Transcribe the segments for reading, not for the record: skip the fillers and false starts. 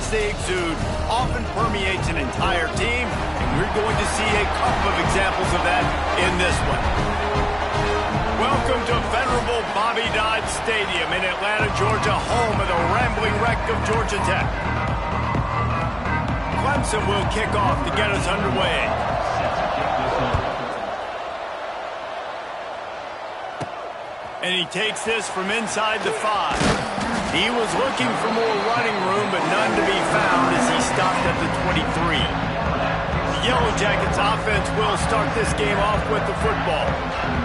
they exude often permeates an entire team, and we're going to see a couple of examples of that in this one. Welcome to venerable Bobby Dodd Stadium in Atlanta, Georgia, home of the rambling wreck of Georgia Tech. Clemson will kick off to get us underway. And he takes this from inside the 5. He was looking for more running room, but none to be found as he stopped at the 23. The Yellow Jackets offense will start this game off with the football.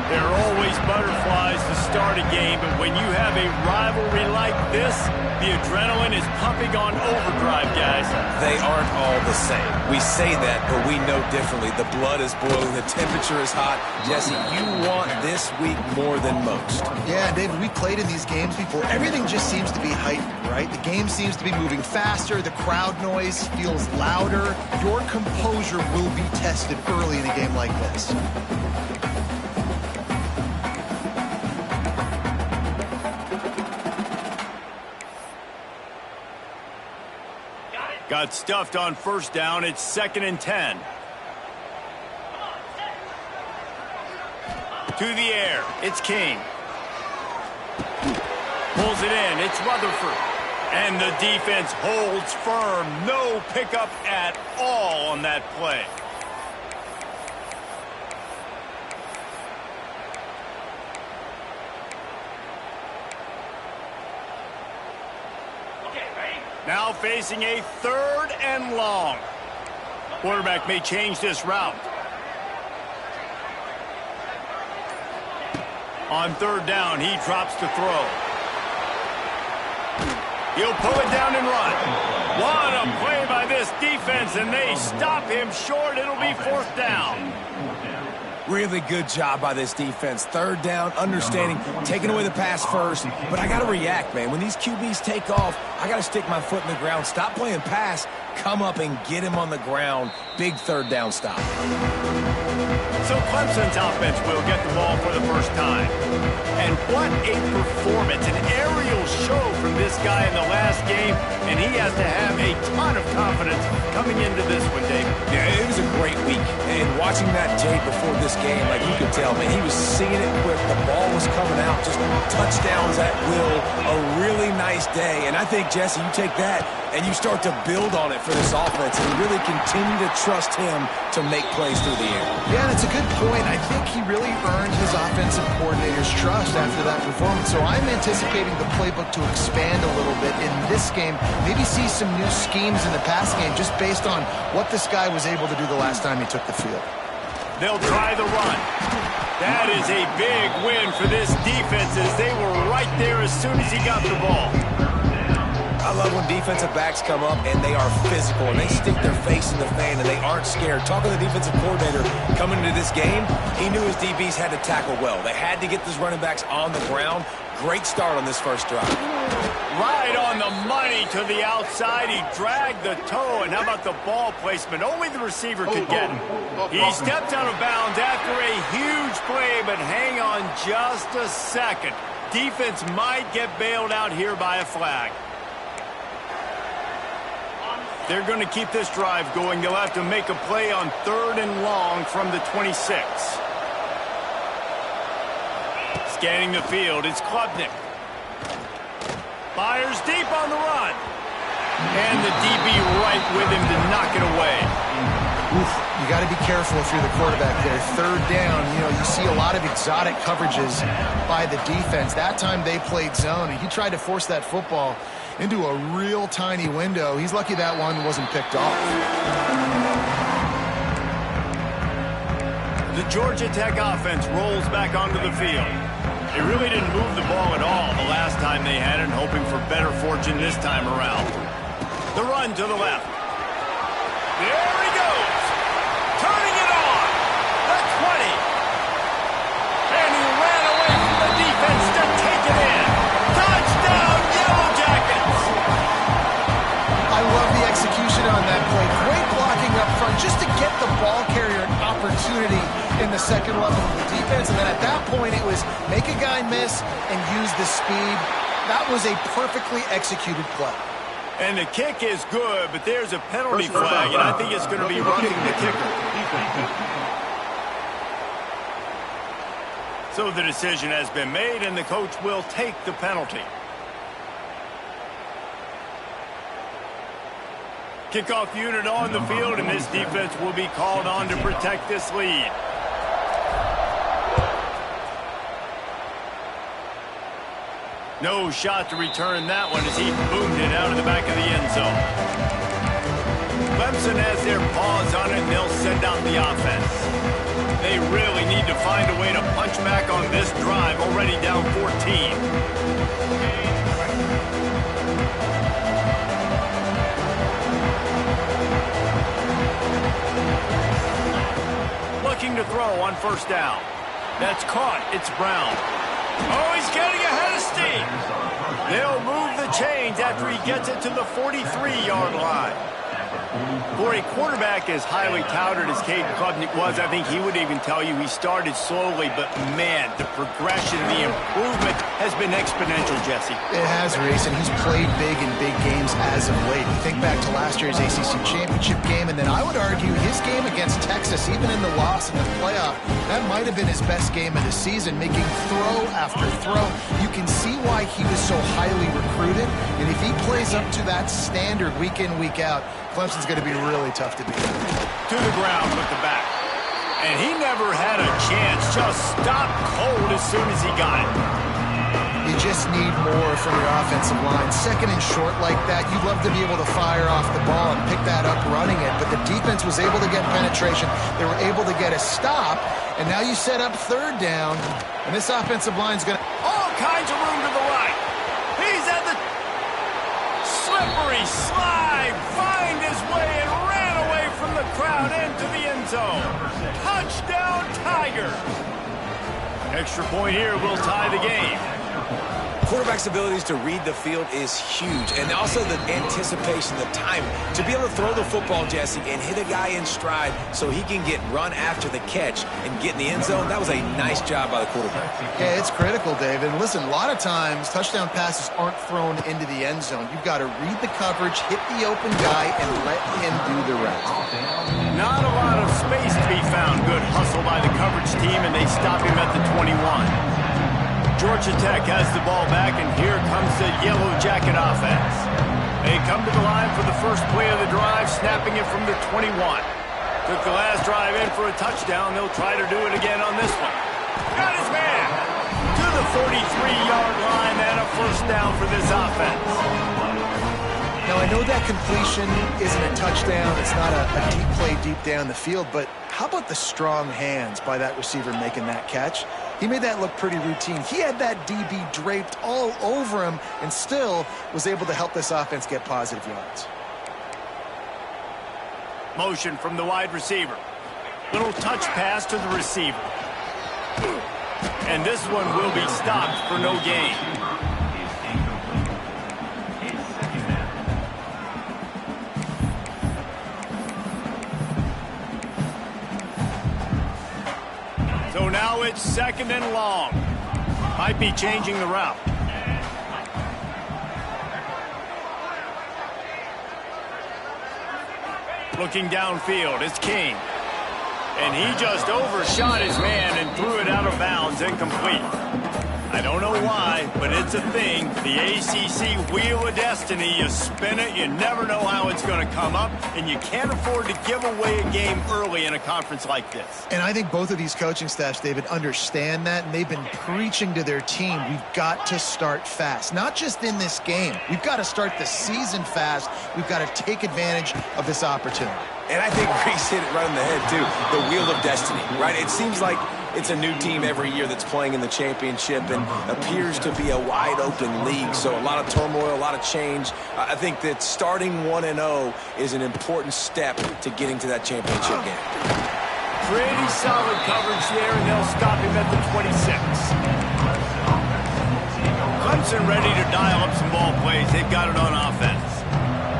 There are always butterflies to start a game, but when you have a rivalry like this, the adrenaline is pumping on overdrive, guys. They aren't all the same. We say that, but we know differently. The blood is boiling. The temperature is hot. Jesse, you want this week more than most. Yeah, David, we played in these games before. Everything just seems to be heightened, right? The game seems to be moving faster. The crowd noise feels louder. Your composure will be tested early in a game like this. Got stuffed on first down. It's 2nd and 10. To the air. It's King. Pulls it in. It's Rutherford. And the defense holds firm. No pickup at all on that play. Now facing a 3rd and long. Quarterback may change this route. On 3rd down, he drops to throw. He'll pull it down and run. What a play by this defense, and they stop him short. It'll be 4th down. Really good job by this defense. 3rd down, understanding, taking away the pass first. But I got to react, man. When these QBs take off, I got to stick my foot in the ground. Stop playing pass. Come up and get him on the ground. Big 3rd down stop. So Clemson's offense will get the ball for the first time. And what a performance. An aerial show from this guy in the last game. And he has to have a ton of confidence coming into this one, Dave. Yeah, it was a great week. And watching that tape before this game, like you could tell, man, he was seeing it quick. The ball was coming out. Just touchdowns at will. A really nice day. And I think, Jesse, you take that and you start to build on it for this offense and really continue to trust him to make plays through the air. Yeah, and it's a good point. I think he really earned his offensive coordinator's trust after that performance. So I'm anticipating the playbook to expand a little bit in this game. Maybe see some new schemes in the pass game just based on what this guy was able to do the last time he took the field. They'll try the run. That is a big win for this defense as they were right there as soon as he got the ball. I love when defensive backs come up and they are physical and they stick their face in the fan and they aren't scared. Talking to the defensive coordinator coming into this game, he knew his DBs had to tackle well. They had to get those running backs on the ground. Great start on this first drive. Right on the money to the outside. He dragged the toe, and how about the ball placement? Only the receiver could get it. He stepped out of bounds after a huge play, but hang on just a second. Defense might get bailed out here by a flag. They're going to keep this drive going. They'll have to make a play on 3rd and long from the 26. Scanning the field, it's Klubnik. Fires deep on the run. And the DB right with him to knock it away. Oof, you got to be careful if you're the quarterback there. 3rd down, you see a lot of exotic coverages by the defense. That time they played zone, and he tried to force that football into a real tiny window. He's lucky that one wasn't picked off. The Georgia Tech offense rolls back onto the field. They really didn't move the ball at all the last time they had it, hoping for better fortune this time around. The run to the left. There he goes. Turning it on. The 20. And he ran away from the defense to take it in. Touchdown, Yellow Jackets. I love the execution on that play. Great blocking up front just to get the ball carrier an opportunity in the second level of the defense. And then at that point, it was make a guy miss and use the speed. That was a perfectly executed play. And the kick is good, but there's a penalty flag, and I think it's going to be roughing the kicker. So the decision has been made, and the coach will take the penalty. Kickoff unit on the field, and this defense will be called on to protect this lead. No shot to return that one as he boomed it out of the back of the end zone. Clemson has their paws on it, and they'll send out the offense. They really need to find a way to punch back on this drive, already down 14. Looking to throw on first down. That's caught. It's Brown. Oh, he's getting ahead of steam. They'll move the chains after he gets it to the 43-yard line. For a quarterback as highly touted as Caden Klubnik was, I think he would even tell you he started slowly, but man, the progression, the improvement has been exponential, Jesse. It has, Reese, and he's played big in big games as of late. You think back to last year's ACC championship game, and then I would argue his game against Texas, even in the loss in the playoff, that might have been his best game of the season, making throw after throw. You can see why he was so highly recruited, and if he plays up to that standard week in, week out, Clemson's going to be really tough to beat. To the ground with the back. And he never had a chance. Just stopped cold as soon as he got it. You just need more from your offensive line. Second and short like that, you'd love to be able to fire off the ball and pick that up running it. But the defense was able to get penetration. They were able to get a stop. And now you set up third down. And this offensive line's going to... All kinds of room to the right. He's at the slippery slide. Find his way and ran away from the crowd into the end zone. Touchdown, Tigers. Extra point here will tie the game. Quarterback's abilities to read the field is huge, and also the anticipation, the time to be able to throw the football, Jesse, and hit a guy in stride so he can get run after the catch and get in the end zone. That was a nice job by the quarterback. Yeah, it's critical, David. And listen, a lot of times touchdown passes aren't thrown into the end zone. You've got to read the coverage, hit the open guy, and let him do the rest. Not a lot of space to be found. Good hustle by the coverage team, and they stop him at the 21. Georgia Tech has the ball back, and here comes the Yellow Jacket offense. They come to the line for the first play of the drive, snapping it from the 21. Took the last drive in for a touchdown. They'll try to do it again on this one. Got his man to the 43-yard line, and a first down for this offense. Now, I know that completion isn't a touchdown. It's not a deep play deep down the field, but how about the strong hands by that receiver making that catch? He made that look pretty routine. He had that DB draped all over him and still was able to help this offense get positive yards. Motion from the wide receiver. Little touch pass to the receiver. And this one will be stopped for no gain. So now it's second and long. Might be changing the route. Looking downfield, it's King. And he just overshot his man and threw it out of bounds, incomplete. I don't know why, but it's a thing. The ACC Wheel of Destiny, you spin it, you never know how it's going to come up, and you can't afford to give away a game early in a conference like this. And I think both of these coaching staffs, David, understand that, and they've been preaching to their team, we've got to start fast. Not just in this game. We've got to start the season fast. We've got to take advantage of this opportunity. And I think Reese hit it right on the head, too. The Wheel of Destiny, right? It seems like it's a new team every year that's playing in the championship and appears to be a wide-open league. So a lot of turmoil, a lot of change. I think that starting 1-0 is an important step to getting to that championship game. Pretty solid coverage there, and they'll stop him at the 26. Clemson ready to dial up some ball plays. They've got it on offense.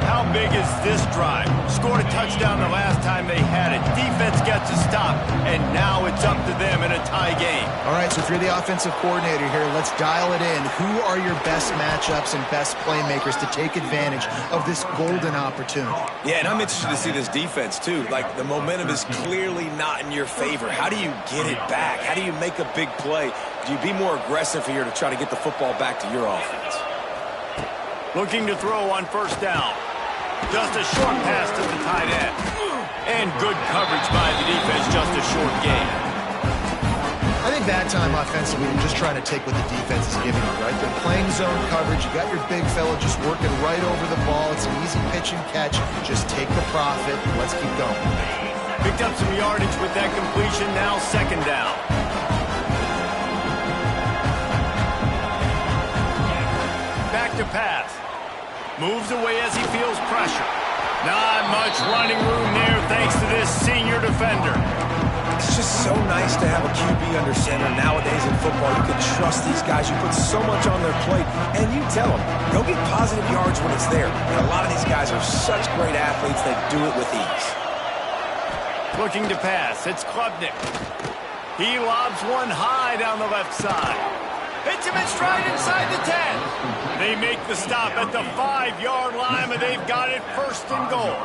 How big is this drive? Scored a touchdown the last time they had it. Defense gets a stop, and now it's up to them in a tie game. All right, so if you're the offensive coordinator here, let's dial it in. Who are your best matchups and best playmakers to take advantage of this golden opportunity? Yeah, and I'm interested to see this defense, too. Like, the momentum is clearly not in your favor. How do you get it back? How do you make a big play? Do you be more aggressive here to try to get the football back to your offense? Looking to throw on first down. Just a short pass to the tight end. And good coverage by the defense, just a short gain. I think that time offensively, you're just trying to take what the defense is giving you, right? They're playing zone coverage. You got your big fella just working right over the ball. It's an easy pitch and catch. Just take the profit. Let's keep going. Picked up some yardage with that completion. Now second down. Back to pass. Moves away as he feels pressure. Not much running room there thanks to this senior defender. It's just so nice to have a QB under center. Nowadays in football, you can trust these guys. You put so much on their plate, and you tell them, go get positive yards when it's there. And a lot of these guys are such great athletes, they do it with ease. Looking to pass. It's Klubnik. He lobs one high down the left side. Hits him in stride inside the 10. They make the stop at the 5-yard line, but they've got it first and goal.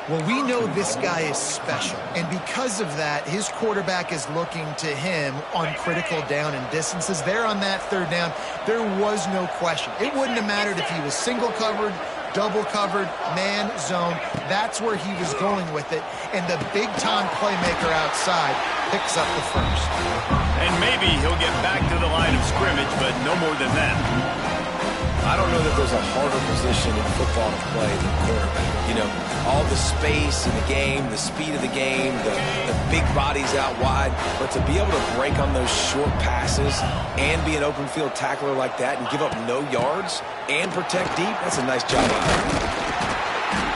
Well, we know this guy is special, and because of that, his quarterback is looking to him on critical down and distances. There on that third down, there was no question. It wouldn't have mattered if he was single covered, double covered, man, zone. That's where he was going with it, and the big-time playmaker outside picks up the first. And maybe he'll get back to the line of scrimmage, but no more than that. I don't know that there's a harder position in football to play than quarterback. You know, all the space in the game, the speed of the game, the big bodies out wide. But to be able to break on those short passes and be an open field tackler like that and give up no yards and protect deep, that's a nice job.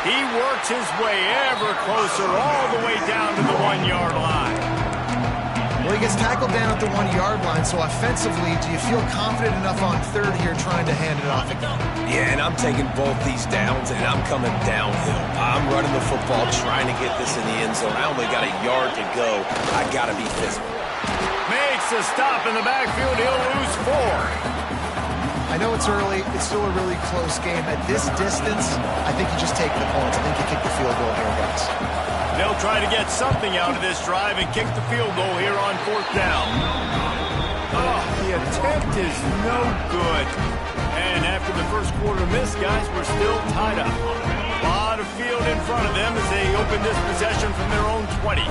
He works his way ever closer all the way down to the 1-yard line. Well, he gets tackled down at the 1-yard line, so offensively, do you feel confident enough on third here trying to hand it off again? Yeah, and I'm taking both these downs, and I'm coming downhill. I'm running the football, trying to get this in the end zone. I only got a yard to go. I got to be physical. Makes a stop in the backfield. He'll lose 4. I know it's early. It's still a really close game. At this distance, I think you just take the points. I think you kick the field goal here, guys. They'll try to get something out of this drive and kick the field goal here on fourth down. Oh, the attempt is no good. And after the first quarter miss, guys, we're still tied up. A lot of field in front of them as they open this possession from their own 20.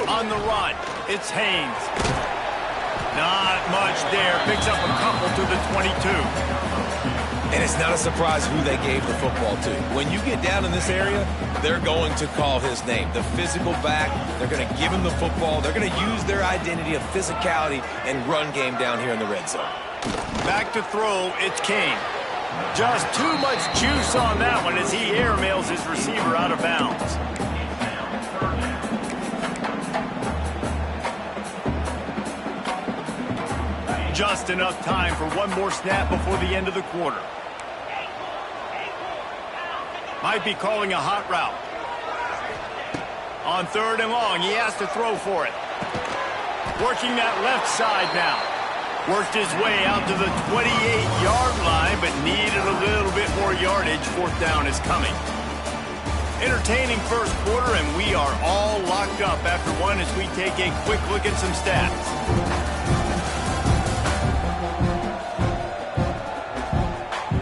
On the run, it's Haynes. Not much there. Picks up a couple to the 22. And it's not a surprise who they gave the football to. When you get down in this area, they're going to call his name. The physical back, they're going to give him the football. They're going to use their identity of physicality and run game down here in the red zone. Back to throw, it's Kane. Just too much juice on that one as he airmails his receiver out of bounds. Just enough time for one more snap before the end of the quarter. Might be calling a hot route. On third and long, he has to throw for it. Working that left side now. Worked his way out to the 28-yard line, but needed a little bit more yardage. Fourth down is coming. Entertaining first quarter, and we are all locked up after one as we take a quick look at some stats.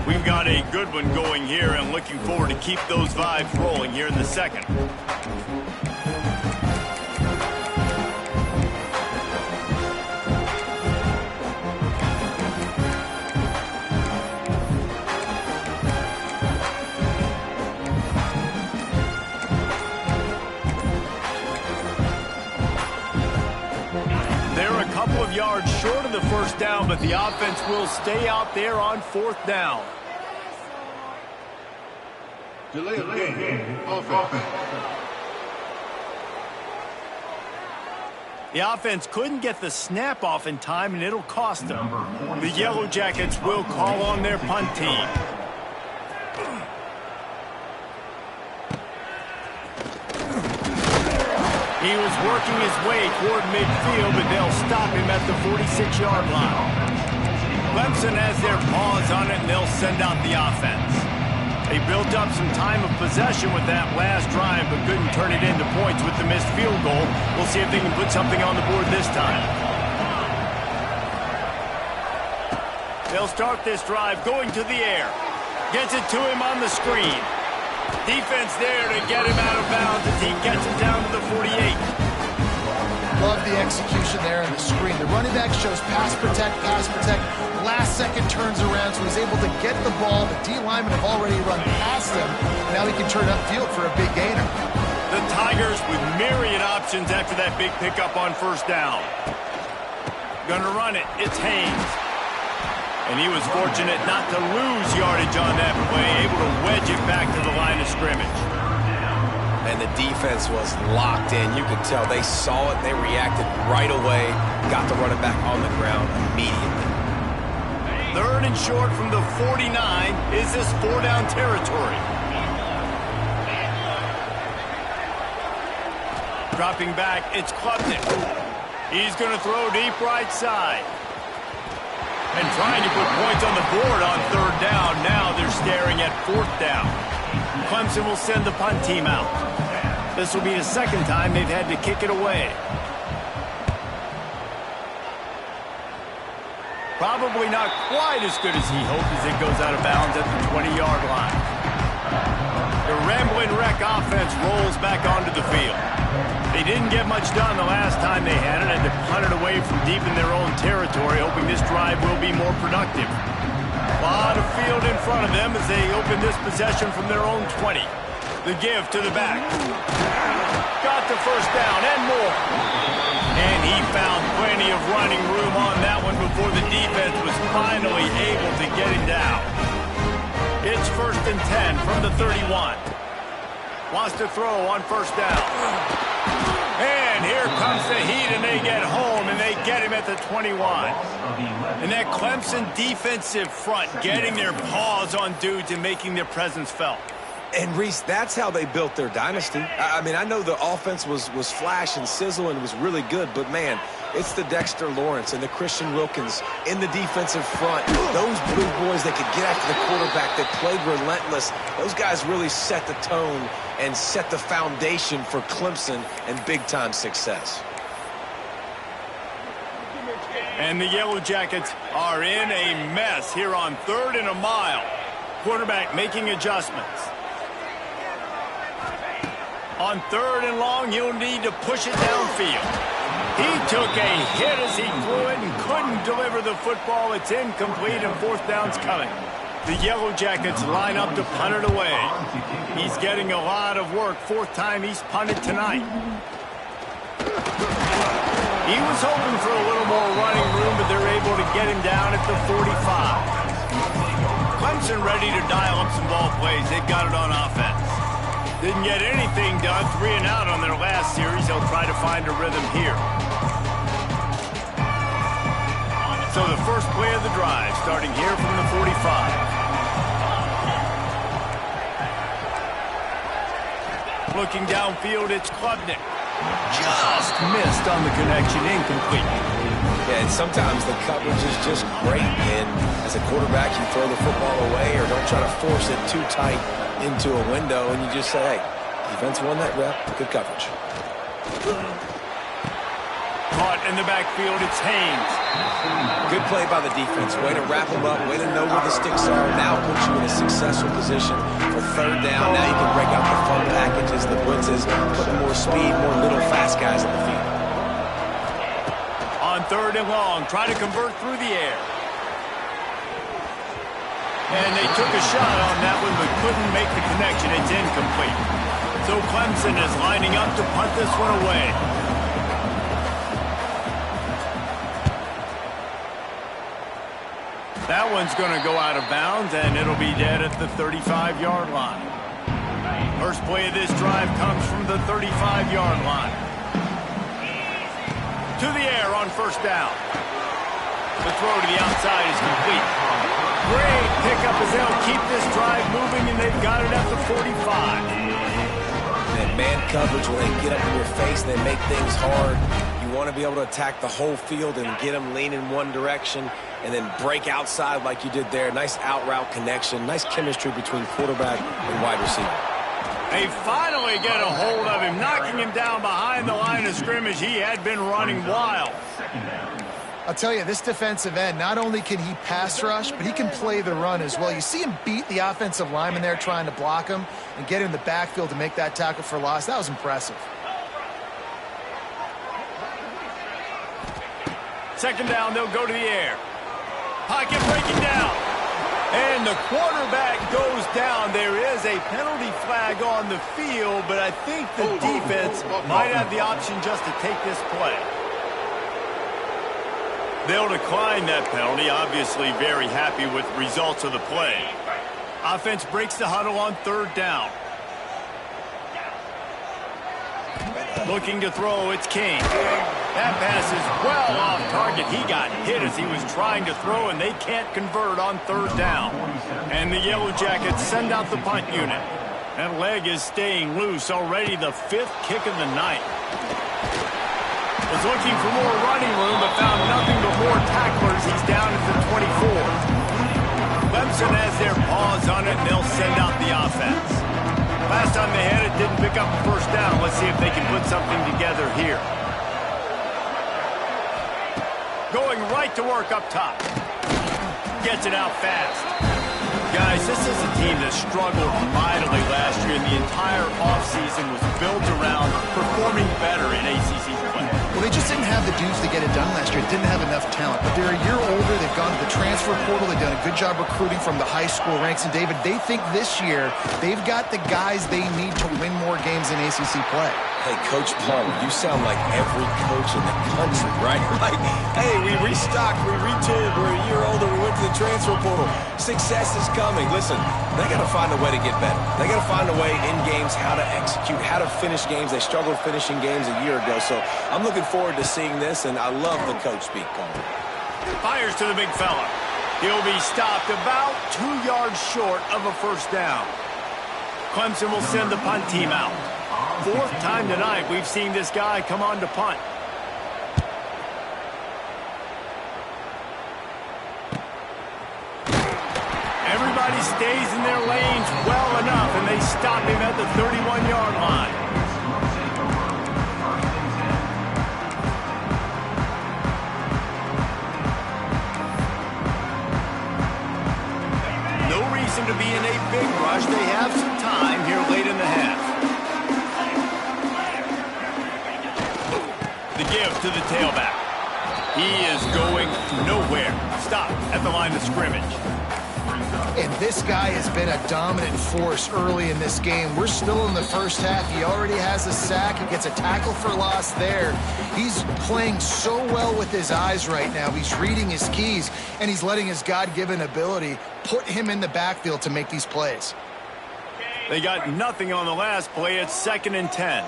We've got a good one going here and looking forward to keep those vibes rolling here in the second. They're a couple of yards short of the first down, but the offense will stay out there on fourth down. Delay of game. Offense. The offense couldn't get the snap off in time, and it'll cost them. The Yellow Jackets will call on their punt team. He was working his way toward midfield, but they'll stop him at the 46-yard line. Clemson has their paws on it, and they'll send out the offense. They built up some time of possession with that last drive, but couldn't turn it into points with the missed field goal. We'll see if they can put something on the board this time. They'll start this drive going to the air. Gets it to him on the screen. Defense there to get him out of bounds as he gets it down to the 48. Love the execution there on the screen. The running back shows pass protect, pass protect. Last second turns around, so he's able to get the ball. The D linemen have already run past him. Now he can turn upfield for a big gainer. The Tigers with myriad options after that big pickup on first down. Gonna run it. It's Haynes. And he was fortunate not to lose yardage on that play, able to wedge it back to the line of scrimmage. And the defense was locked in. You could tell they saw it. They reacted right away. Got the running back on the ground immediately. 3rd and short from the 49. Is this 4-down territory? Dropping back, it's Klubnik. He's going to throw deep right side. And trying to put points on the board on 3rd down. Now they're staring at 4th down. Clemson will send the punt team out. This will be the 2nd time they've had to kick it away. Probably not quite as good as he hoped as it goes out of bounds at the 20-yard line. The rambling wreck offense rolls back onto the field. They didn't get much done the last time they had it, and to punt it away from deep in their own territory, hoping this drive will be more productive. A lot of field in front of them as they open this possession from their own 20. The give to the back. Got the first down and more. And he found plenty of running room on that one before the defense was finally able to get him down. It's 1st and 10 from the 31. Wants to throw on first down. And here comes the heat, and they get home, and they get him at the 21. And that Clemson defensive front getting their paws on dudes and making their presence felt. And, Reese, that's how they built their dynasty. I mean, I know the offense was flash and sizzle and was really good, but, man, it's the Dexter Lawrence and the Christian Wilkins in the defensive front. Those blue boys that could get after the quarterback, that played relentless. Those guys really set the tone and set the foundation for Clemson and big-time success. And the Yellow Jackets are in a mess here on 3rd and a mile. Quarterback making adjustments. On 3rd and long, he'll need to push it downfield. He took a hit as he threw it and couldn't deliver the football. It's incomplete, and 4th down's coming. The Yellow Jackets line up to punt it away. He's getting a lot of work. 4th time he's punted tonight. He was hoping for a little more running room, but they're able to get him down at the 45. Clemson ready to dial up some ball plays. They've got it on offense. Didn't get anything done. 3 and out on their last series. They'll try to find a rhythm here. So the first play of the drive, starting here from the 45. Looking downfield, it's Klubnik. Just missed on the connection, incomplete. Yeah, and sometimes the coverage is just great. And as a quarterback, you throw the football away or don't try to force it too tight into a window, and you just say, hey, defense won that rep, good coverage. Caught in the backfield, it's Haynes. Good play by the defense. Way to wrap them up, way to know where the sticks are. Now puts you in a successful position for 3rd down. Now you can break out the fun packages, the blitzes, putting more speed, more little fast guys in the field. On 3rd and long, try to convert through the air. And they took a shot on that one, but couldn't make the connection. It's incomplete. So Clemson is lining up to punt this one away. That one's going to go out of bounds, and it'll be dead at the 35-yard line. First play of this drive comes from the 35-yard line. To the air on first down. The throw to the outside is complete. Great pickup as they'll keep this drive moving, and they've got it at the 45. And man coverage, when they get up in your face, they make things hard. You want to be able to attack the whole field and get them leaning one direction and then break outside like you did there. Nice out route connection, nice chemistry between quarterback and wide receiver. They finally get a hold of him, knocking him down behind the line of scrimmage. He had been running wild. I'll tell you, this defensive end, not only can he pass rush, but he can play the run as well. You see him beat the offensive lineman there trying to block him and get in the backfield to make that tackle for loss. That was impressive. Second down, they'll go to the air. Pocket breaking down. And the quarterback goes down. There is a penalty flag on the field, but I think the defense might have the option just to take this play. They'll decline that penalty, obviously very happy with the results of the play. Offense breaks the huddle on third down. Looking to throw, it's King. That pass is well off target. He got hit as he was trying to throw, and they can't convert on third down. And the Yellow Jackets send out the punt unit. That leg is staying loose, already the 5th kick of the night. Was looking for more running room, but found nothing but more tacklers. He's down at the 24. Clemson has their paws on it, and they'll send out the offense. Last time they had it, didn't pick up the first down. Let's see if they can put something together here. Going right to work up top. Gets it out fast. Guys, this is a team that struggled mightily last year, and the entire offseason was built around performing better in ACC play. Well, they just didn't have the dudes to get it done last year. Didn't have enough talent. But they're a year older. They've gone to the transfer portal. They've done a good job recruiting from the high school ranks. And, David, they think this year they've got the guys they need to win more games in ACC play. Hey, Coach Palmer, you sound like every coach in the country, right? Like, hey, we restocked, we retooled, we're a year older, we went to the transfer portal. Success is coming. Listen, they got to find a way to get better. They got to find a way in games how to execute, how to finish games. They struggled finishing games a year ago. So I'm looking forward to seeing this, and I love the coach speak, Palmer. Fires to the big fella. He'll be stopped about 2 yards short of a first down. Clemson will send the punt team out. 4th time tonight we've seen this guy come on to punt. Everybody stays in their lanes well enough, and they stop him at the 31-yard line. No reason to be in a big rush. They have some time here late in the half. The give to the tailback. He is going nowhere. Stop at the line of scrimmage. And this guy has been a dominant force early in this game. We're still in the first half. He already has a sack. He gets a tackle for loss there. He's playing so well with his eyes right now. He's reading his keys, and he's letting his God-given ability put him in the backfield to make these plays. They got nothing on the last play. It's 2nd and 10.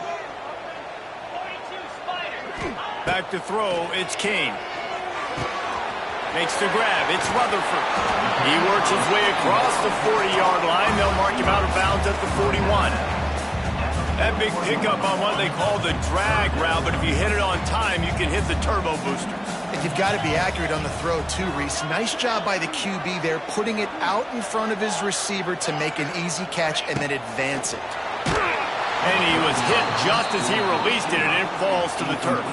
Back to throw, it's Kane. Makes the grab, it's Rutherford. He works his way across the 40-yard line. They'll mark him out of bounds at the 41. That big pickup on what they call the drag route, but if you hit it on time, you can hit the turbo boosters. And you've got to be accurate on the throw too, Reese. Nice job by the QB there, putting it out in front of his receiver to make an easy catch and then advance it. And he was hit just as he released it, and it falls to the turf.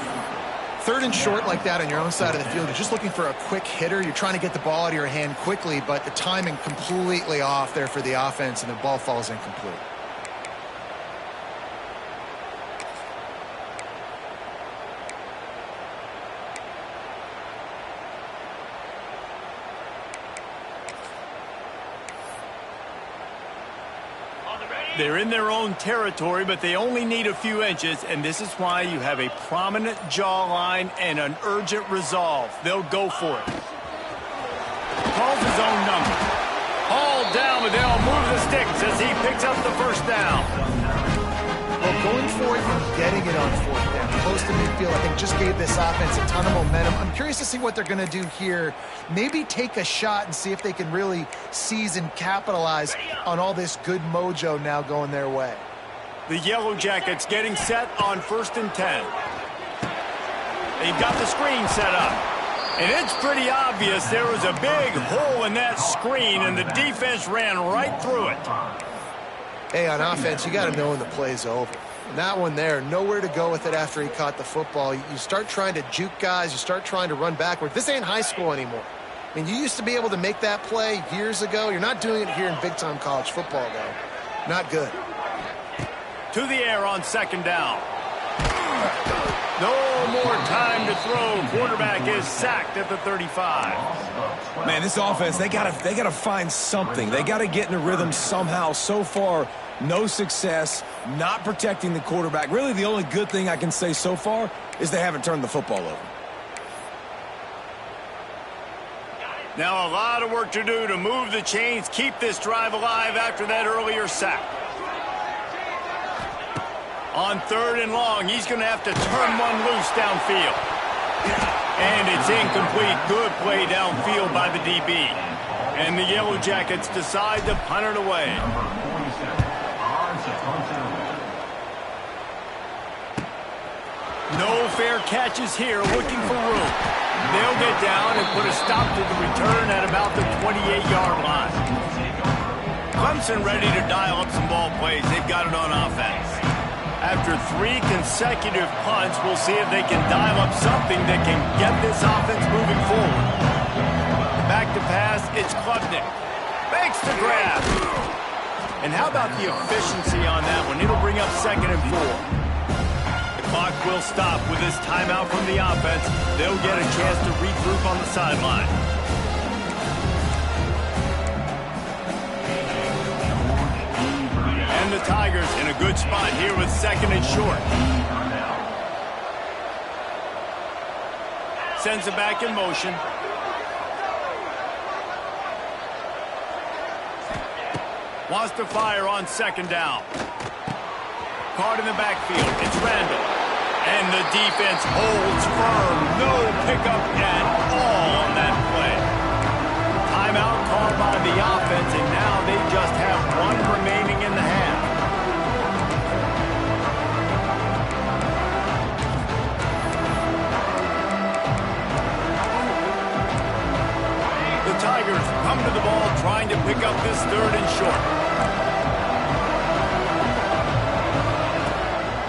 3rd and short like that on your own side of the field, you're just looking for a quick hitter. You're trying to get the ball out of your hand quickly, but the timing completely off there for the offense, and the ball falls incomplete. They're in their own territory, but they only need a few inches, and this is why you have a prominent jawline and an urgent resolve. They'll go for it. Calls his own number. Hauled doll down, but they'll move the sticks as he picks up the first down. Well, going for it and getting it on fourth down. Close to midfield, I think, just gave this offense a ton of momentum. I'm curious to see what they're going to do here. Maybe take a shot and see if they can really seize and capitalize on all this good mojo now going their way. The Yellow Jackets getting set on 1st and 10. They've got the screen set up. And it's pretty obvious there was a big hole in that screen, and the defense ran right through it. Hey, on offense, you got to know when the play's over. And that one there, nowhere to go with it after he caught the football. You start trying to juke guys. You start trying to run backward. This ain't high school anymore. I mean, you used to be able to make that play years ago. You're not doing it here in big-time college football, though. Not good. To the air on 2nd down. No more time to throw. Quarterback is sacked at the 35. Man, this offense, they gotta find something. They gotta get in a rhythm somehow. So far, no success, not protecting the quarterback. Really, the only good thing I can say so far is they haven't turned the football over. Now a lot of work to do to move the chains, keep this drive alive after that earlier sack. On 3rd and long, he's going to have to turn one loose downfield. And it's incomplete. Good play downfield by the DB. And the Yellow Jackets decide to punt it away. No fair catches here, looking for room. They'll get down and put a stop to the return at about the 28-yard line. Clemson ready to dial up some ball plays. They've got it on offense. After 3 consecutive punts, we'll see if they can dial up something that can get this offense moving forward. Back to pass, it's Klubnik. Makes the grab. And how about the efficiency on that one? It'll bring up 2nd and 4. The clock will stop with this timeout from the offense. They'll get a chance to regroup on the sideline. And the Tigers in a good spot here with 2nd and short. Sends it back in motion. Wants to fire on 2nd down. Caught in the backfield. It's Randall. And the defense holds firm. No pickup at all on that play. Timeout called by the offense, and now they just have 1 remaining in the half. The Tigers come to the ball trying to pick up this 3rd and short.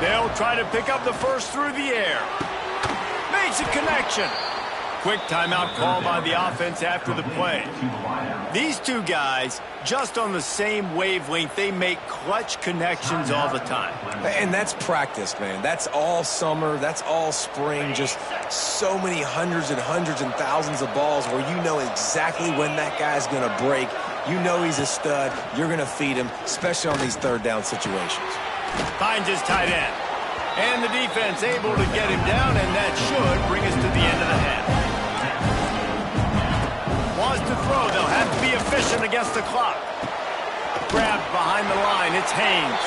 They'll try to pick up the first through the air. Makes a connection. Quick timeout call by the offense after the play. These two guys, just on the same wavelength, they make clutch connections all the time. And that's practice, man. That's all summer. That's all spring. Just so many hundreds and thousands of balls where you know exactly when that guy's going to break. You know he's a stud. You're going to feed him, especially on these 3rd down situations. Finds his tight end. And the defense able to get him down, and that should bring us to the end of the half. Wants to throw. They'll have to be efficient against the clock. Grabbed behind the line. It's Haynes.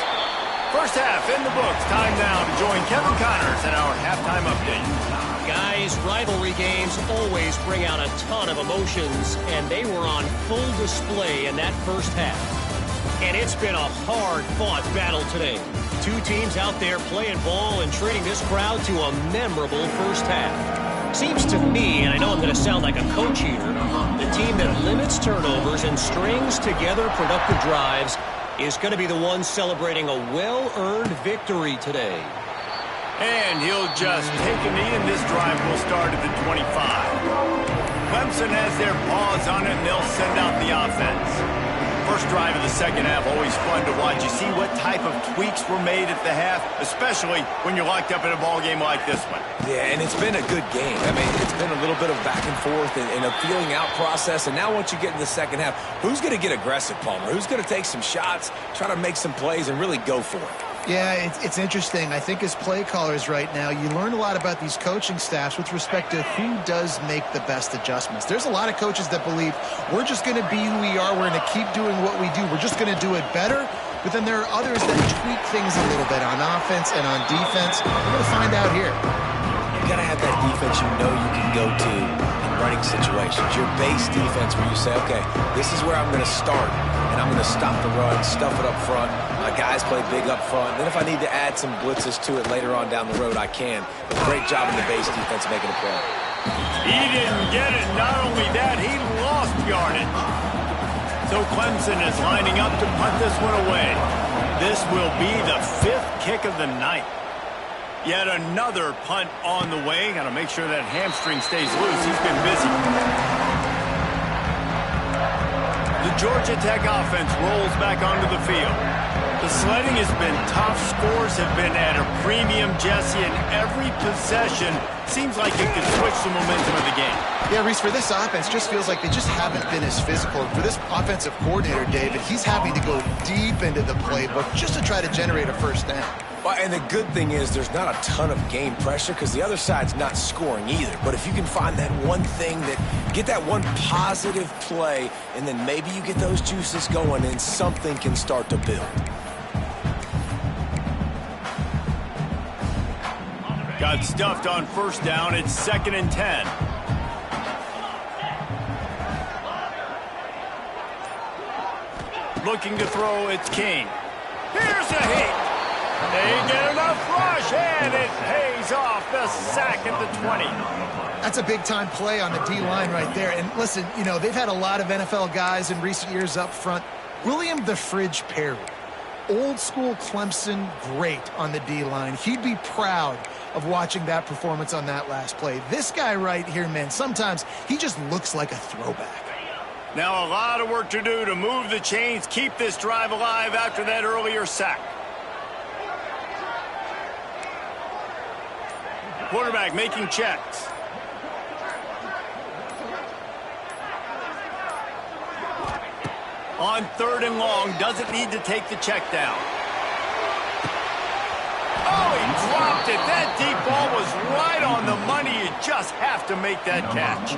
First half in the books. Time now to join Kevin Connors in our halftime update. Guys, rivalry games always bring out a ton of emotions, and they were on full display in that first half. And it's been a hard-fought battle today. 2 teams out there playing ball and treating this crowd to a memorable first half. Seems to me, and I know I'm going to sound like a coach here, the team that limits turnovers and strings together productive drives is going to be the one celebrating a well-earned victory today. And he'll just take a knee, and this drive will start at the 25. Clemson has their paws on it, and they'll send out the offense. First drive of the second half, always fun to watch. You see what type of tweaks were made at the half, especially when you're locked up in a ball game like this one. Yeah, and it's been a good game. I mean, it's been a little bit of back and forth and a feeling out process. And now once you get in the second half, who's going to get aggressive, Palmer? Who's going to take some shots, try to make some plays, and really go for it? Yeah, it's interesting. I think as play callers right now, you learn a lot about these coaching staffs with respect to who does make the best adjustments. There's a lot of coaches that believe we're just going to be who we are. We're going to keep doing what we do. We're just going to do it better. but then there are others that tweak things a little bit on offense and on defense. We're going to find out here. You got to have that defense you know you can go to in running situations. Your base defense where you say, okay, this is where I'm going to start, and I'm going to stop the run, stuff it up front. My guys play big up front. Then if I need to add some blitzes to it later on down the road, I can. But great job in the base defense making a play. He didn't get it. Not only that, he lost yardage. So Clemson is lining up to punt this one away. This will be the 5th kick of the night. Yet another punt on the way. Got to make sure that hamstring stays loose. He's been busy. The Georgia Tech offense rolls back onto the field. The sledding has been tough. Scores have been at a premium, Jesse, and every possession seems like it could switch the momentum of the game. Yeah, Reese, for this offense, just feels like they just haven't been as physical. And for this offensive coordinator, David, he's having to go deep into the playbook just to try to generate a first down. Well, and the good thing is there's not a ton of game pressure because the other side's not scoring either. But if you can find that one thing get that one positive play, and then maybe you get those juices going and something can start to build. Got stuffed on first down. It's 2nd and 10. Looking to throw, it's King. Here's a hit. They get enough rush, and it pays off. The sack at the 20. That's a big-time play on the D-line right there. And listen, you know, they've had a lot of NFL guys in recent years up front. William the Fridge Perry, old-school Clemson great on the D-line. He'd be proud of watching that performance on that last play. This guy right here, man, sometimes he just looks like a throwback. Now a lot of work to do to move the chains, keep this drive alive after that earlier sack. Quarterback making checks. On 3rd and long, doesn't need to take the check down. Oh, he dropped it. That deep ball was right on the money. You just have to make that catch.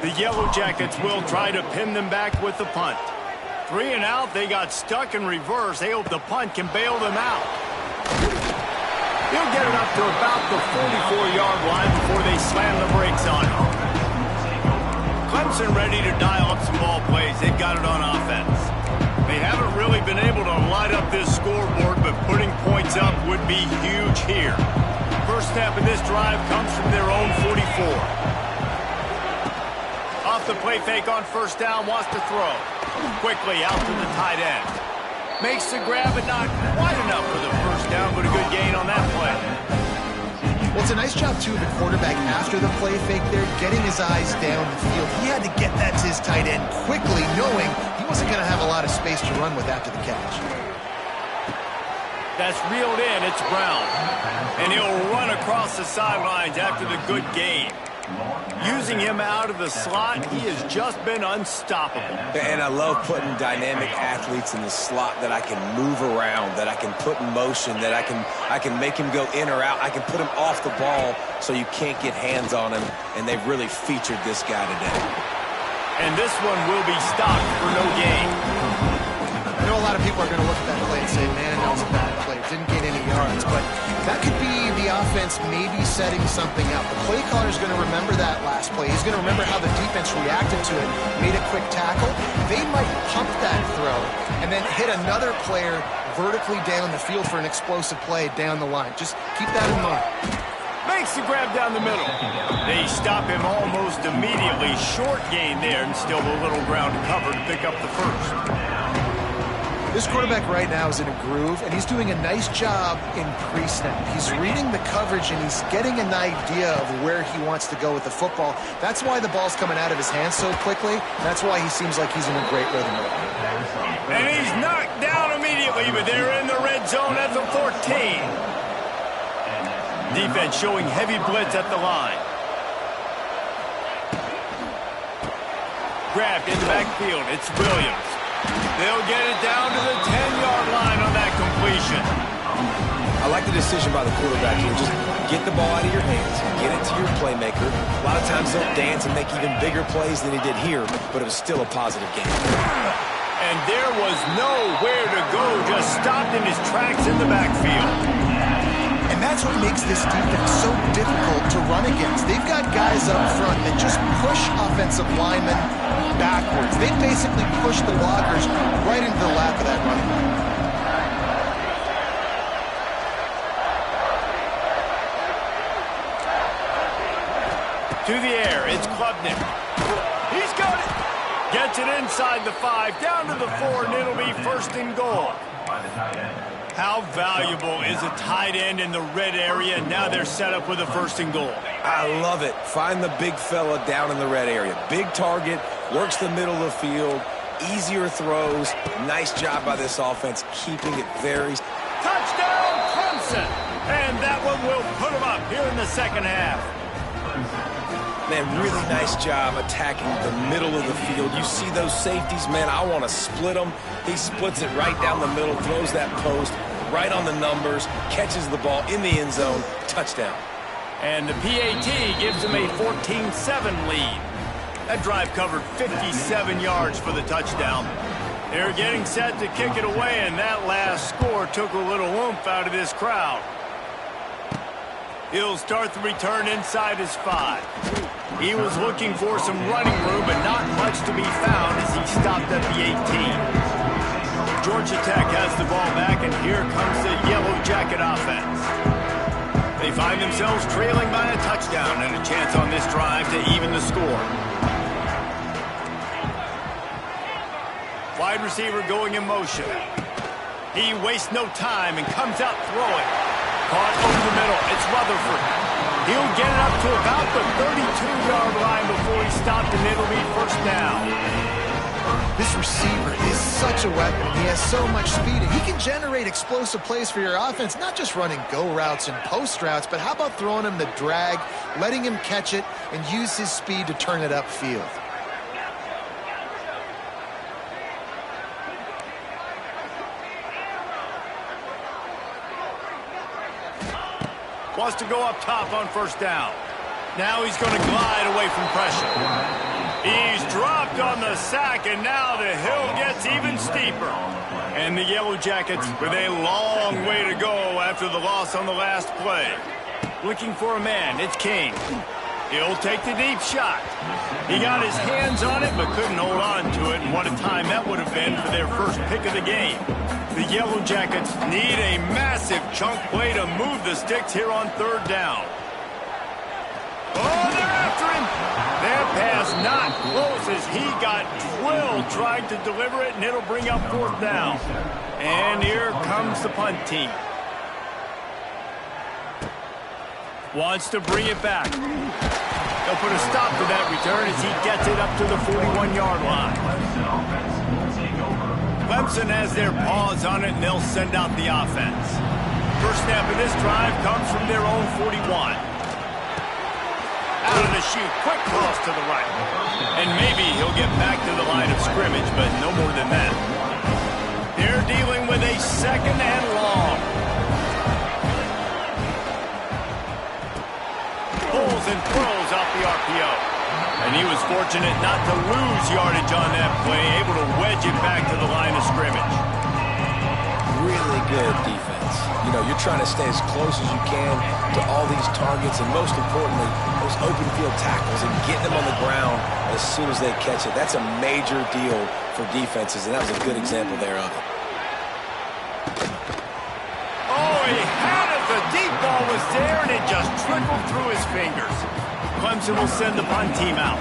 The Yellow Jackets will try to pin them back with the punt. 3 and out, they got stuck in reverse. They hope the punt can bail them out. He'll get it up to about the 44-yard line before they slam the brakes on him. Clemson ready to dial up some ball plays. They've got it on offense. They haven't really been able to light up this scoreboard, but putting points up would be huge here. First snap of this drive comes from their own 44. Off the play fake on first down, wants to throw. Quickly out to the tight end. Makes the grab, but not quite enough for the first down, but a good gain on that play. Well, it's a nice job, too, of the quarterback after the play fake there, getting his eyes down the field. He had to get that to his tight end quickly, knowing he wasn't going to have a lot of space to run with after the catch. That's reeled in. It's Brown. And he'll run across the sidelines after the good game. Using him out of the slot, he has just been unstoppable. And I love putting dynamic athletes in the slot that I can move around, that I can put in motion, that I can make him go in or out. I can put him off the ball so you can't get hands on him, and they've really featured this guy today. And this one will be stopped for no gain. I know a lot of people are going to look at that play and say, man, that was a bad play. Didn't get any yards, but that could be the offense maybe setting something up. The play caller is going to remember that last play. He's going to remember how the defense reacted to it, made a quick tackle. They might pump that throw and then hit another player vertically down the field for an explosive play down the line. Just keep that in mind. Makes the grab down the middle. They stop him almost immediately. Short gain there, and still a little ground to cover to pick up the first. This quarterback right now is in a groove, and he's doing a nice job in pre-snap. He's reading the coverage, and he's getting an idea of where he wants to go with the football. That's why the ball's coming out of his hands so quickly. That's why he seems like he's in a great rhythm. And he's knocked down immediately, but they're in the red zone at the 14. Defense showing heavy blitz at the line. Grabbed in the backfield. It's Williams. They'll get it down to the 10-yard line on that completion. I like the decision by the quarterback here. Just get the ball out of your hands, get it to your playmaker. A lot of times they'll dance and make even bigger plays than he did here, but it was still a positive game. And there was nowhere to go just stopped in his tracks in the backfield. And that's what makes this defense so difficult to run against. They've got guys up front that just push offensive linemen backwards. They basically push the blockers right into the lap of that running back. To the air, it's Klubnik. He's got it. Gets it inside the 5, down to the 4, and it'll be first and goal. How valuable is a tight end in the red area? Now they're set up with a first and goal. I love it. Find the big fella down in the red area. Big target, works the middle of the field, easier throws. Nice job by this offense, keeping it very... Touchdown, Clemson! And that one will put them up here in the second half. Man, really nice job attacking the middle of the field. You see those safeties, man, I want to split them. He splits it right down the middle, throws that post, right on the numbers, catches the ball in the end zone, touchdown. And the PAT gives them a 14-7 lead. That drive covered 57 yards for the touchdown. They're getting set to kick it away, and that last score took a little oomph out of this crowd. He'll start the return inside his 5. He was looking for some running room, but not much to be found as he stopped at the 18. Georgia Tech has the ball back, and here comes the Yellow Jacket offense. They find themselves trailing by a touchdown and a chance on this drive to even the score. Wide receiver going in motion. He wastes no time and comes out throwing. Caught over the middle. It's Rutherford. He'll get it up to about the 32-yard line before he stopped, and it'll be first down. This receiver is such a weapon. He has so much speed, and he can generate explosive plays for your offense, not just running go routes and post routes, but how about throwing him the drag, letting him catch it, and use his speed to turn it upfield. Wants to go up top on first down. Now he's going to glide away from pressure. He's dropped on the sack, and now the hill gets even steeper. And the Yellow Jackets with a long way to go after the loss on the last play. Looking for a man, it's King. He'll take the deep shot. He got his hands on it, but couldn't hold on to it, and what a time that would have been for their first pick of the game. The Yellow Jackets need a massive chunk play to move the sticks here on third down. Oh, they're after him. Their pass not close as he got drilled trying to deliver it, and it'll bring up fourth down. And here comes the punt team. Wants to bring it back. They'll put a stop to that return as he gets it up to the 41-yard line. Clemson has their paws on it, and they'll send out the offense. First snap of this drive comes from their own 41. Out of the chute, quick cross to the right. And maybe he'll get back to the line of scrimmage, but no more than that. They're dealing with a second and long. Pulls and throws off the RPO. And he was fortunate not to lose yardage on that play, able to wedge it back to the line of scrimmage. Really good defense. You know, you're trying to stay as close as you can to all these targets, and most importantly, those open field tackles and getting them on the ground as soon as they catch it. That's a major deal for defenses, and that was a good example there of it. Oh, he had it. The deep ball was there, and it just trickled through his fingers. Clemson will send the punt team out.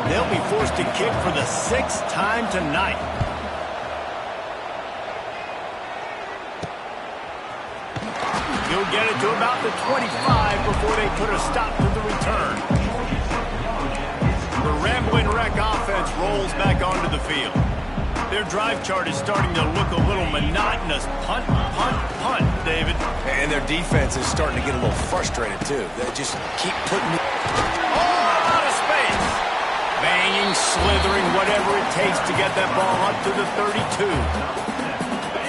They'll be forced to kick for the 6th time tonight. He'll get it to about the 25 before they put a stop to the return. The Ramblin' Wreck offense rolls back onto the field. Their drive chart is starting to look a little monotonous. Punt, punt, punt, David. And their defense is starting to get a little frustrated, too. They just keep putting it... Oh, out of space. Banging, slithering, whatever it takes to get that ball up to the 32.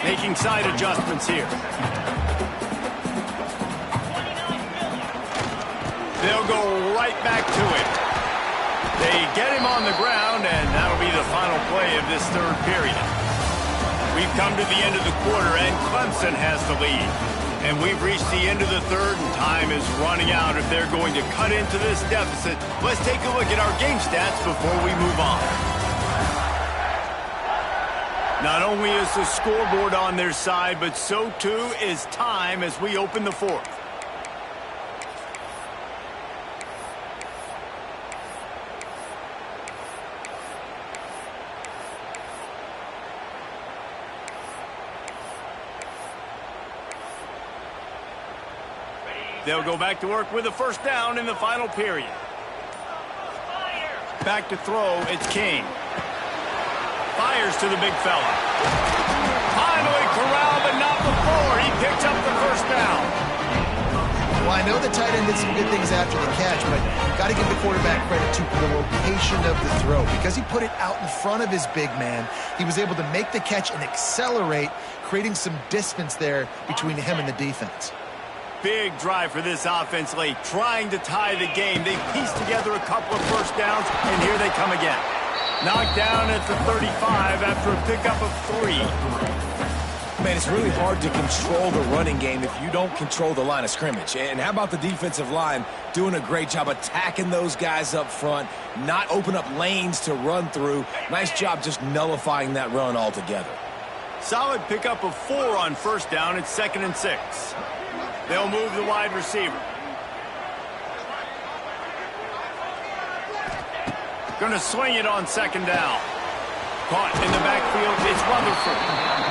Making side adjustments here. They'll go right back to it. They get him on the ground, and that'll be the final play of this third period. We've come to the end of the quarter, and Clemson has the lead. And we've reached the end of the third, and time is running out if they're going to cut into this deficit. Let's take a look at our game stats before we move on. Not only is the scoreboard on their side, but so too is time as we open the fourth. They'll go back to work with a first down in the final period. Back to throw, it's King. Fires to the big fella. Finally corralled, but not before. He picks up the first down. Well, I know the tight end did some good things after the catch, but got to give the quarterback credit to the location of the throw. Because he put it out in front of his big man, he was able to make the catch and accelerate, creating some distance there between him and the defense. Big drive for this offense late, trying to tie the game. They pieced together a couple of first downs, and here they come again. Knocked down at the 35 after a pickup of 3. Man, it's really hard to control the running game if you don't control the line of scrimmage. And how about the defensive line doing a great job attacking those guys up front, not open up lanes to run through. Nice job just nullifying that run altogether. Solid pickup of 4 on first down. It's 2nd and 6. They'll move the wide receiver. Going to swing it on 2nd down. Caught in the backfield, it's Rutherford.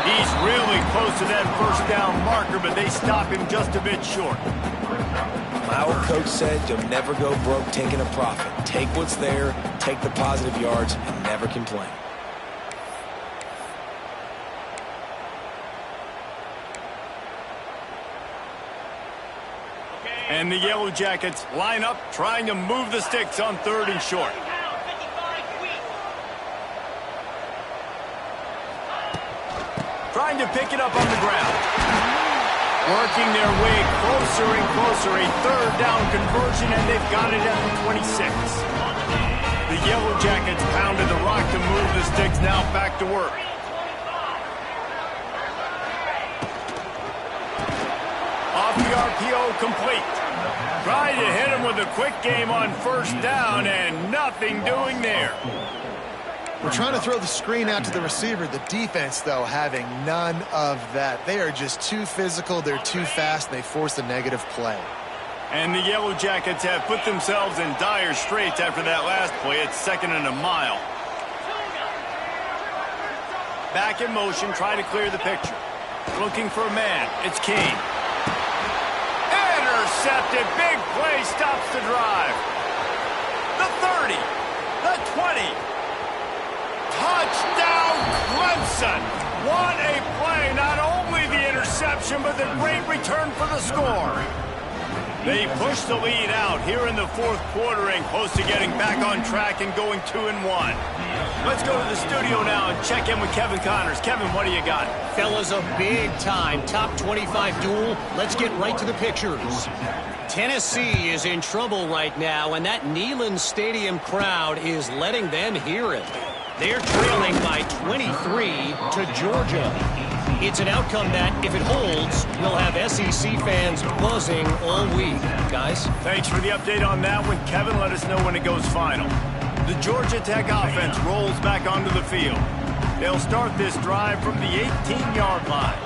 He's really close to that first down marker, but they stop him just a bit short. My old coach said you'll never go broke taking a profit. Take what's there, take the positive yards, and never complain. And the Yellow Jackets line up, trying to move the sticks on 3rd and short. Trying to pick it up on the ground. Working their way closer and closer. A 3rd down conversion, and they've got it at the 26. The Yellow Jackets pounded the rock to move the sticks, now back to work. Off the RPO, complete. Trying to hit him with a quick game on first down, and nothing doing there. We're trying to throw the screen out to the receiver. The defense, though, having none of that. They are just too physical, they're too fast, and they force a negative play. And the Yellow Jackets have put themselves in dire straits after that last play. It's 2nd and a mile. Back in motion, try to clear the picture. Looking for a man. It's King. Intercepted. Big play stops the drive. The 30. The 20. Touchdown, Clemson. What a play. Not only the interception, but the great return for the score. They push the lead out here in the 4th quarter and close to getting back on track and going 2-1. Let's go to the studio now and check in with Kevin Connors. Kevin, what do you got? Fellas, a big-time top 25 duel. Let's get right to the pictures. Tennessee is in trouble right now, and that Neyland Stadium crowd is letting them hear it. They're trailing by 23 to Georgia. It's an outcome that, if it holds, will have SEC fans buzzing all week. Guys? Thanks for the update on that one. Kevin, let us know when it goes final. The Georgia Tech offense rolls back onto the field. They'll start this drive from the 18-yard line.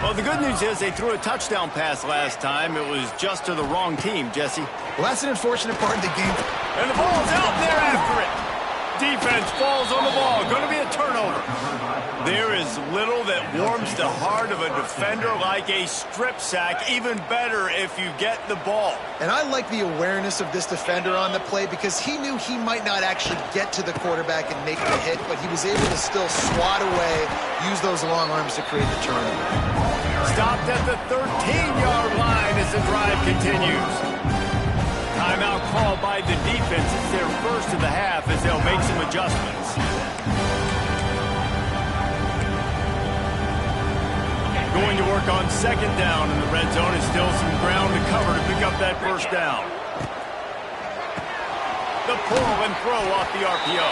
Well, the good news is they threw a touchdown pass last time. It was just to the wrong team, Jesse. Well, that's an unfortunate part of the game. And the ball's out there after it. Defense falls on the ball. Going to be a turnover. There is little that warms the heart of a defender like a strip sack. Even better if you get the ball. And I like the awareness of this defender on the play because he knew he might not actually get to the quarterback and make the hit, but he was able to still swat away, use those long arms to create the turnover. Stopped at the 13-yard line as the drive continues. Timeout called by the defense. It's their first of the half as they'll make some adjustments. Going to work on 2nd down in the red zone. Is still some ground to cover to pick up that first down. The pull and throw off the RPO.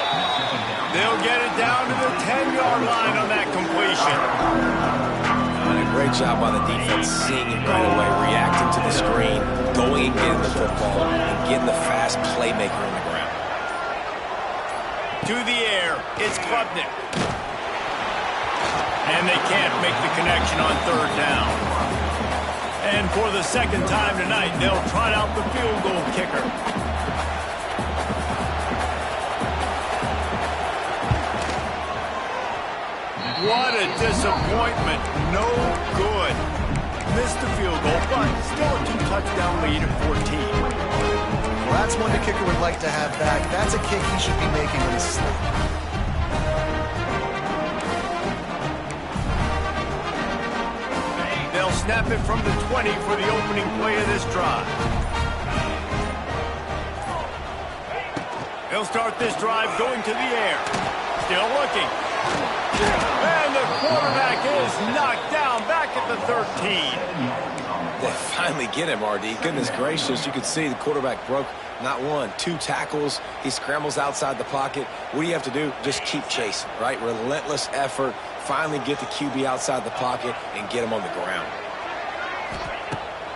They'll get it down to the 10-yard line on that completion. A great job by the defense, seeing it right away, reacting to the screen, going and getting the football, and getting the fast playmaker on the ground. To the air, it's Klubnik. And they can't make the connection on third down. And for the second time tonight, they'll trot out the field goal kicker. What a disappointment. No good. Missed the field goal, but still a 2-touchdown lead at 14. Well, that's one the kicker would like to have back. That's a kick he should be making in his sleep. They'll snap it from the 20 for the opening play of this drive. They'll start this drive going to the air. Still looking. And the quarterback is knocked down back at the 13. They finally get him, RD. Goodness gracious, you could see the quarterback broke not one, 2 tackles. He scrambles outside the pocket. What do you have to do? Just keep chasing, right? Relentless effort. Finally get the QB outside the pocket and get him on the ground.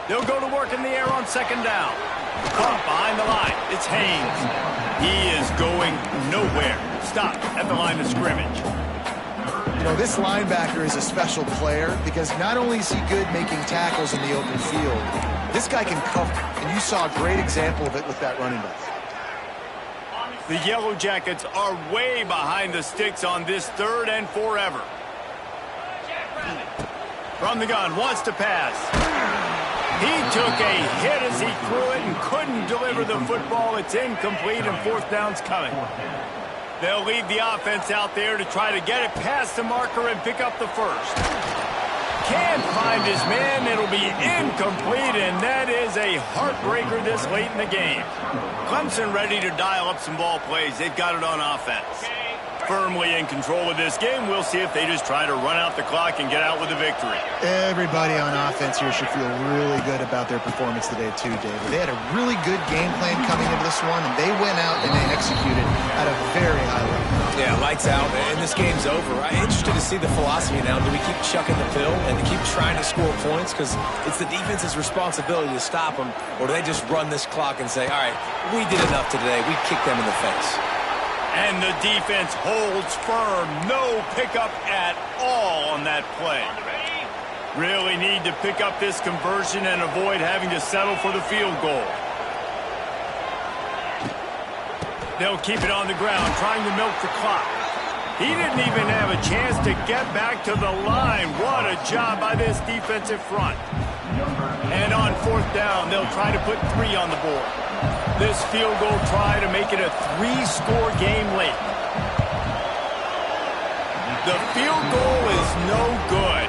They'll go to work in the air on second down. Caught behind the line. It's Haynes. He is going nowhere. Stop at the line of scrimmage. You know, this linebacker is a special player because not only is he good making tackles in the open field, this guy can cover. And you saw a great example of it with that running back. The Yellow Jackets are way behind the sticks on this 3rd and forever. From the gun, wants to pass. He took a hit as he threw it and couldn't deliver the football. It's incomplete and 4th down's coming. They'll leave the offense out there to try to get it past the marker and pick up the first. Can't find his man. It'll be incomplete, and that is a heartbreaker this late in the game. Clemson ready to dial up some ball plays. They've got it on offense. Firmly in control of this game. We'll see if they just try to run out the clock and get out with a victory. Everybody on offense here should feel really good about their performance today too, David. They had a really good game plan coming into this one, and they went out and they executed at a very high level. Yeah, lights out, and this game's over. I'm interested to see the philosophy now. Do we keep chucking the pill and keep trying to score points? Because it's the defense's responsibility to stop them, or do they just run this clock and say, all right, we did enough today. We kicked them in the face. And the defense holds firm. No pickup at all on that play. Really need to pick up this conversion and avoid having to settle for the field goal. They'll keep it on the ground, trying to milk the clock. He didn't even have a chance to get back to the line. What a job by this defensive front. And on 4th down, they'll try to put 3 on the board. This field goal try to make it a 3-score game late. The field goal is no good.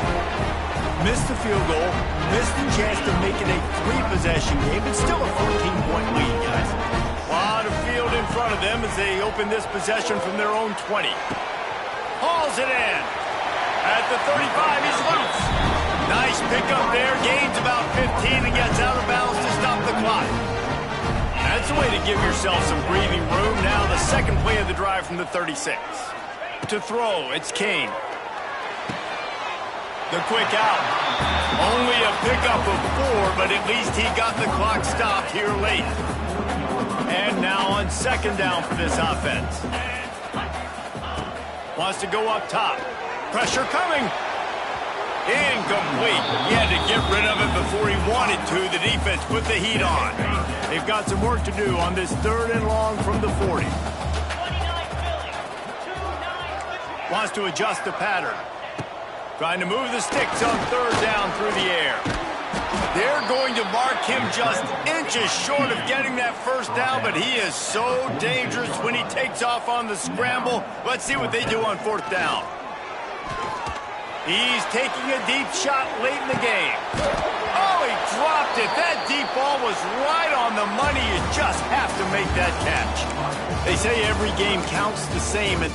Missed the field goal, missed the chance to make it a 3-possession game. It's still a 14-point lead, guys. A lot of field in front of them as they open this possession from their own 20. Hauls it in. At the 35, he's loose. Nice pickup there, gains about 15 and gets out of bounds to stop the clock. That's a way to give yourself some breathing room. Now the second play of the drive from the 36. To throw, it's Kane. The quick out. Only a pickup of 4, but at least he got the clock stopped here late. And now on 2nd down for this offense. Wants to go up top. Pressure coming. Incomplete. He had to get rid of it before he wanted to. The defense put the heat on. They've got some work to do on this 3rd and long from the 40. Wants to adjust the pattern. Trying to move the sticks on 3rd down through the air. They're going to mark him just inches short of getting that 1st down, but he is so dangerous when he takes off on the scramble. Let's see what they do on 4th down. He's taking a deep shot late in the game. Oh, he dropped it. That deep ball was right on the money. You just have to make that catch. They say every game counts the same, and